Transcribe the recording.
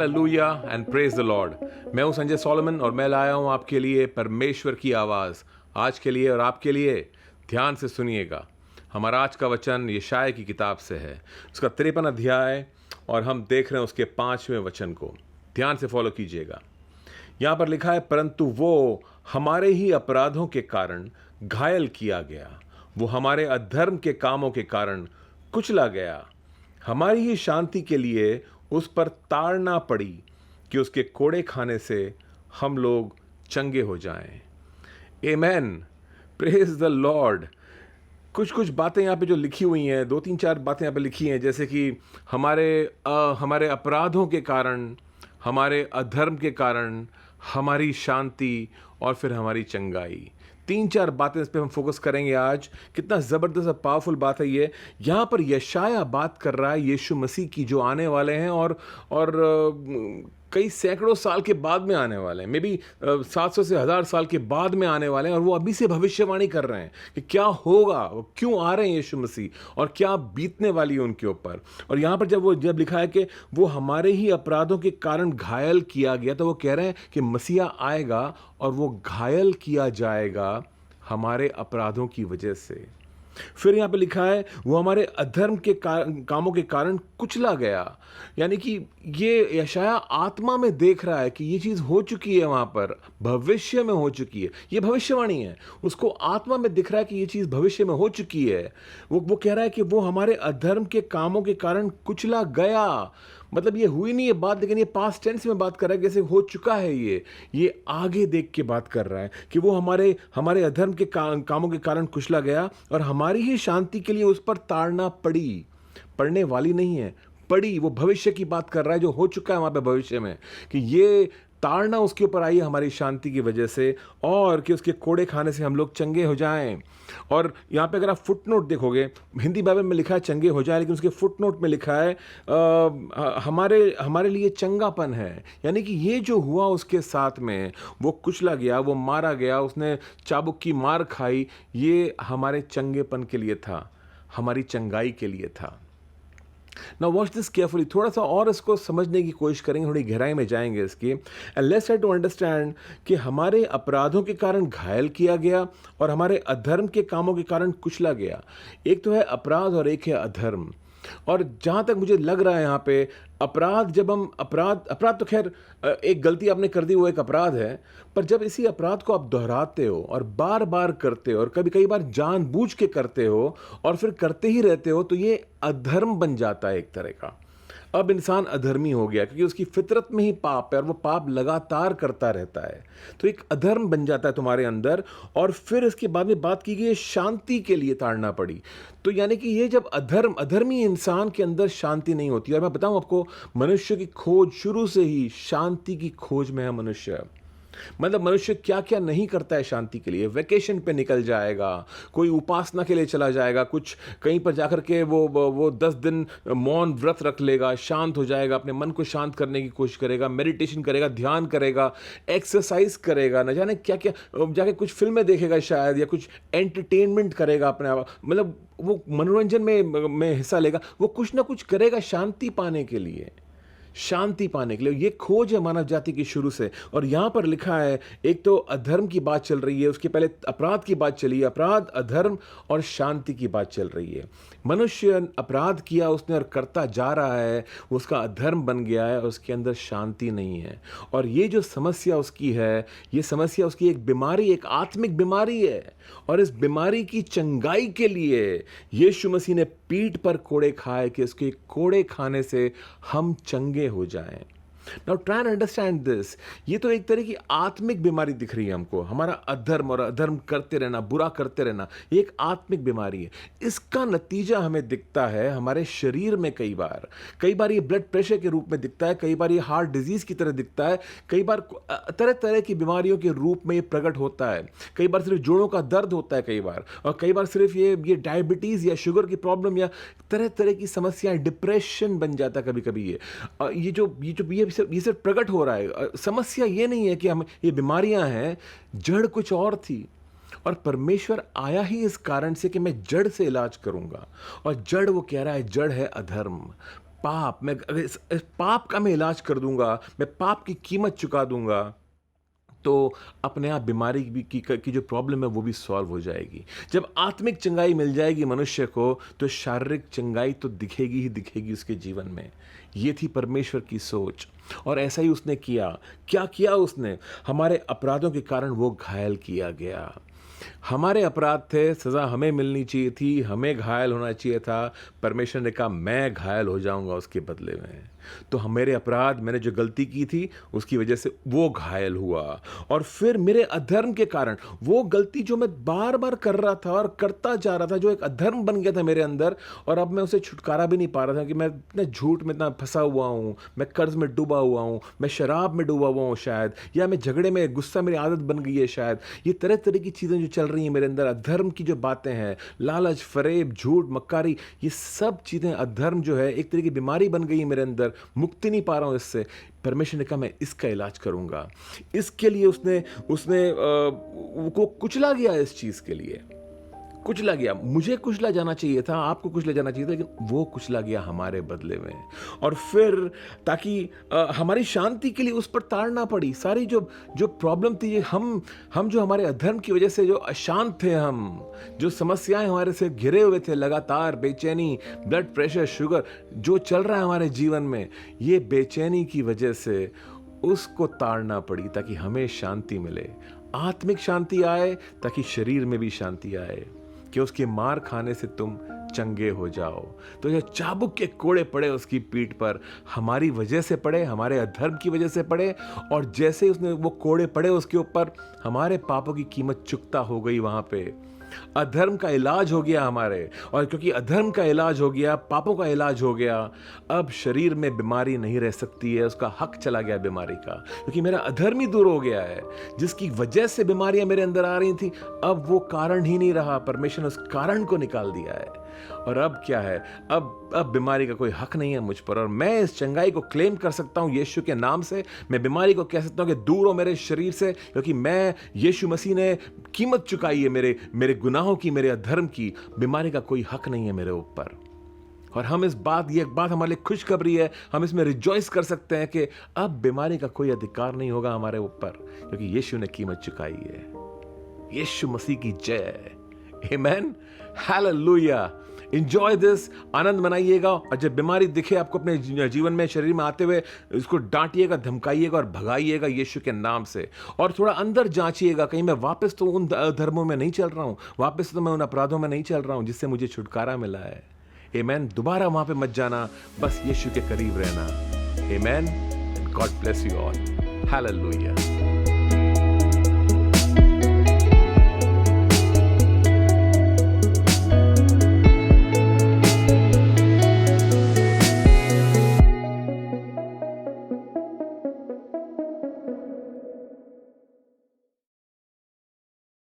Hallelujah and praise the Lord. मैं हूं Sanjay Solomon और मैं लाया हूं आपके लिए परमेश्वर की आवाज़ आज के लिए और आपके लिए। ध्यान से सुनिएगा। हमारा आज का वचन यशायाह की किताब से है, उसका 53 अध्याय, और हम देख रहे हैं उसके 5वें वचन को। ध्यान से फॉलो कीजिएगा। यहाँ पर लिखा है, परंतु वो हमारे ही अपराधों के कारण घायल किया गया, वो हमारे अधर्म के कामों के कारण कुचला गया, हमारी ही शांति के लिए उस पर ताड़ना पड़ी कि उसके कोड़े खाने से हम लोग चंगे हो जाएं। आमेन, प्रेज द लॉर्ड। कुछ कुछ बातें यहाँ पे जो लिखी हुई हैं, 2-3-4 बातें यहाँ पे लिखी हैं, जैसे कि हमारे अपराधों के कारण, हमारे अधर्म के कारण हमारी शांति, और फिर हमारी चंगाई। 3-4 बातें इस पे हम फोकस करेंगे आज। कितना ज़बरदस्त और पावरफुल बात है ये। यहाँ पर यशायाह बात कर रहा है यीशु मसीह की, जो आने वाले हैं और कई सैकड़ों साल के बाद में आने वाले हैं, मे बी 700 से 1000 साल के बाद में आने वाले हैं, और वो अभी से भविष्यवाणी कर रहे हैं कि क्या होगा, वो क्यों आ रहे हैं यीशु मसीह, और क्या बीतने वाली है उनके ऊपर। और यहाँ पर जब लिखा है कि वो हमारे ही अपराधों के कारण घायल किया गया, तो वो कह रहे हैं कि मसीहा आएगा और वो घायल किया जाएगा हमारे अपराधों की वजह से। फिर यहाँ पे लिखा है, वो हमारे अधर्म के कामों के कारण कुचला गया। यानी कि ये यशायाह आत्मा में देख रहा है कि ये चीज़ हो चुकी है, वहाँ पर भविष्य में हो चुकी है, ये भविष्यवाणी है। उसको आत्मा में दिख रहा है कि ये चीज़ भविष्य में हो चुकी है। वो कह रहा है कि वो हमारे अधर्म के कामों के कारण कुचला गया। मतलब ये हुई नहीं है बात, लेकिन ये पास्ट टेंस में बात कर रहा है, जैसे हो चुका है। ये आगे देख के बात कर रहा है कि वो हमारे अधर्म के कामों के कारण कुचला गया, और हमारी ही शांति के लिए उस पर ताड़ना पड़ी। पड़ने वाली नहीं है, पड़ी। वो भविष्य की बात कर रहा है, जो हो चुका है वहाँ पे भविष्य में, कि ये ताड़ना उसके ऊपर आई है हमारी शांति की वजह से, और कि उसके कोड़े खाने से हम लोग चंगे हो जाएं। और यहाँ पे अगर आप फुटनोट देखोगे, हिंदी बाइबल में लिखा है चंगे हो जाए, लेकिन उसके फुटनोट में लिखा है हमारे लिए चंगापन है। यानी कि ये जो हुआ उसके साथ में, वो कुचला गया, वो मारा गया, उसने चाबुक की मार खाई, ये हमारे चंगेपन के लिए था, हमारी चंगाई के लिए था। Now watch this carefully. थोड़ा सा और इसको समझने की कोशिश करेंगे, थोड़ी गहराई में जाएंगे इसकी। And let's try to understand कि हमारे अपराधों के कारण घायल किया गया और हमारे अधर्म के कामों के कारण कुचला गया। एक तो है अपराध और एक है अधर्म। और जहाँ तक मुझे लग रहा है यहाँ पे, अपराध, जब हम अपराध तो खैर एक गलती आपने कर दी, वो एक अपराध है। पर जब इसी अपराध को आप दोहराते हो और बार बार करते हो, और कई बार जानबूझ के करते हो और फिर करते ही रहते हो, तो ये अधर्म बन जाता है एक तरह का। अब इंसान अधर्मी हो गया, क्योंकि उसकी फितरत में ही पाप है और वो पाप लगातार करता रहता है। तो एक अधर्म बन जाता है तुम्हारे अंदर। और फिर इसके बाद में बात की गई शांति के लिए ताड़ना पड़ी। तो यानी कि ये जब अधर्मी इंसान के अंदर शांति नहीं होती। और मैं बताऊं आपको, मनुष्य की खोज शुरू से ही शांति की खोज में है मनुष्य। मतलब मनुष्य क्या क्या नहीं करता है शांति के लिए। वेकेशन पे निकल जाएगा, कोई उपासना के लिए चला जाएगा, कुछ कहीं पर जाकर के वो 10 दिन मौन व्रत रख लेगा, शांत हो जाएगा, अपने मन को शांत करने की कोशिश करेगा, मेडिटेशन करेगा, ध्यान करेगा, एक्सरसाइज करेगा, न जाने क्या क्या, जाके कुछ फिल्में देखेगा शायद, या कुछ एंटरटेनमेंट करेगा अपने आप। मतलब वो मनोरंजन में हिस्सा लेगा, वो कुछ ना कुछ करेगा शांति पाने के लिए, शांति पाने के लिए। ये खोज है मानव जाति की शुरू से। और यहां पर लिखा है, एक तो अधर्म की बात चल रही है, उसके पहले अपराध की बात चली है, अपराध, अधर्म और शांति की बात चल रही है। मनुष्य अपराध किया उसने और करता जा रहा है, उसका अधर्म बन गया है, उसके अंदर शांति नहीं है। और ये जो समस्या उसकी है, ये समस्या उसकी एक बीमारी, एक आत्मिक बीमारी है। और इस बीमारी की चंगाई के लिए यीशु मसीह ने पीठ पर कोड़े खाए, कि उसके कोड़े खाने से हम चंगे हो जाएं। Now try and understand this. ये तो एक तरह की आत्मिक बीमारी दिख रही है हमको, हमारा अधर्म और अधर्म करते रहना, बुरा करते रहना, ये एक आत्मिक बीमारी है। इसका नतीजा हमें दिखता है हमारे शरीर में। कई बार ये ब्लड प्रेशर के रूप में दिखता है, कई बार ये हार्ट डिजीज की तरह दिखता है, कई बार तरह तरह की बीमारियों के रूप में ये प्रकट होता है। कई बार सिर्फ जोड़ों का दर्द होता है, और कई बार सिर्फ ये डायबिटीज या शुगर की प्रॉब्लम, या तरह तरह की समस्याएं, डिप्रेशन बन जाता है कभी कभी। ये सिर्फ प्रकट हो रहा है। समस्या ये नहीं है कि हम ये बीमारियां हैं, जड़ कुछ और थी। और परमेश्वर आया ही इस कारण से कि मैं जड़ से इलाज करूंगा। और जड़, वो कह रहा है, जड़ है अधर्म, पाप, मैं अगर इस पाप का मैं इलाज कर दूंगा, मैं पाप की कीमत चुका दूंगा, तो अपने आप बीमारी की जो प्रॉब्लम है वो भी सॉल्व हो जाएगी। जब आत्मिक चंगाई मिल जाएगी मनुष्य को, तो शारीरिक चंगाई तो दिखेगी ही दिखेगी उसके जीवन में। ये थी परमेश्वर की सोच, और ऐसा ही उसने किया। क्या किया उसने? हमारे अपराधों के कारण वो घायल किया गया। हमारे अपराध थे, सज़ा हमें मिलनी चाहिए थी, हमें घायल होना चाहिए था। परमेश्वर ने कहा मैं घायल हो जाऊंगा उसके बदले में। तो हम मेरे अपराध, मैंने जो गलती की थी उसकी वजह से वो घायल हुआ। और फिर मेरे अधर्म के कारण, वो गलती जो मैं बार बार कर रहा था और करता जा रहा था, जो एक अधर्म बन गया था मेरे अंदर, और अब मैं उसे छुटकारा भी नहीं पा रहा था कि मैं इतने झूठ में इतना फंसा हुआ हूँ, मैं कर्ज में डूबा हुआ हूँ, मैं शराब में डूबा हुआ हूँ शायद, या मैं झगड़े में, गुस्सा मेरी आदत बन गई है शायद। ये तरह तरह की चीज़ें जो चल रही हैं मेरे अंदर, अधर्म की जो बातें हैं, लालच, फरेब, झूठ, मक्कारी, ये सब चीज़ें, अधर्म जो है एक तरह की बीमारी बन गई है मेरे अंदर, मुक्ति नहीं पा रहा हूँ इससे। परमेश्वर ने कहा मैं इसका इलाज करूंगा। इसके लिए उसने उसने को कुचला गया, इस चीज़ के लिए कुचला गया। मुझे कुचला जाना चाहिए था, आपको कुचला जाना चाहिए था, लेकिन वो कुचला गया हमारे बदले में। और फिर ताकि हमारी शांति के लिए उस पर ताड़ना पड़ी। सारी जो जो प्रॉब्लम थी, हम जो हमारे अधर्म की वजह से जो अशांत थे, हम जो समस्याएं हमारे से घिरे हुए थे, लगातार बेचैनी, ब्लड प्रेशर, शुगर जो चल रहा है हमारे जीवन में, ये बेचैनी की वजह से उसको ताड़ना पड़ी ताकि हमें शांति मिले, आत्मिक शांति आए, ताकि शरीर में भी शांति आए, कि उसके मार खाने से तुम चंगे हो जाओ। तो ये चाबुक के कोड़े पड़े उसकी पीठ पर, हमारी वजह से पड़े, हमारे अधर्म की वजह से पड़े, और जैसे उसने वो कोड़े पड़े उसके ऊपर, हमारे पापों की कीमत चुकता हो गई वहां पे। अधर्म का इलाज हो गया हमारे, और क्योंकि अधर्म का इलाज हो गया, पापों का इलाज हो गया, अब शरीर में बीमारी नहीं रह सकती है, उसका हक चला गया बीमारी का, क्योंकि मेरा अधर्म ही दूर हो गया है। जिसकी वजह से बीमारियां मेरे अंदर आ रही थी, अब वो कारण ही नहीं रहा, परमेश्वर ने उस कारण को निकाल दिया है। और अब क्या है? अब बीमारी का कोई हक नहीं है मुझ पर, और मैं इस चंगाई को क्लेम कर सकता हूं यीशु के नाम से। मैं बीमारी को कह सकता हूं कि दूर हो मेरे शरीर से, क्योंकि मैं, यीशु मसीह ने कीमत चुकाई है मेरे गुनाहों की, मेरे अधर्म की। बीमारी का कोई हक नहीं है मेरे ऊपर। और हम ये एक बात हमारे लिए खुशखबरी है, हम इसमें रिजॉइस कर सकते हैं कि अब बीमारी का कोई अधिकार नहीं होगा हमारे ऊपर, क्योंकि यीशु ने कीमत चुकाई है। यीशु मसीह की जय। आमेन, हालेलुया। एंजॉय दिस, आनंद मनाइएगा, और जब बीमारी दिखे आपको अपने जीवन में, शरीर में आते हुए, इसको डांटिएगा, धमकाइएगा और भगाइएगा यीशु के नाम से। और थोड़ा अंदर जांचिएगा, कहीं मैं वापस तो उन धर्मों में नहीं चल रहा हूं, वापस तो मैं उन अपराधों में नहीं चल रहा हूं जिससे मुझे छुटकारा मिला है। आमेन। दोबारा वहां पे मत जाना, बस यीशु के करीब रहना। आमेन। God bless you all. Hallelujah.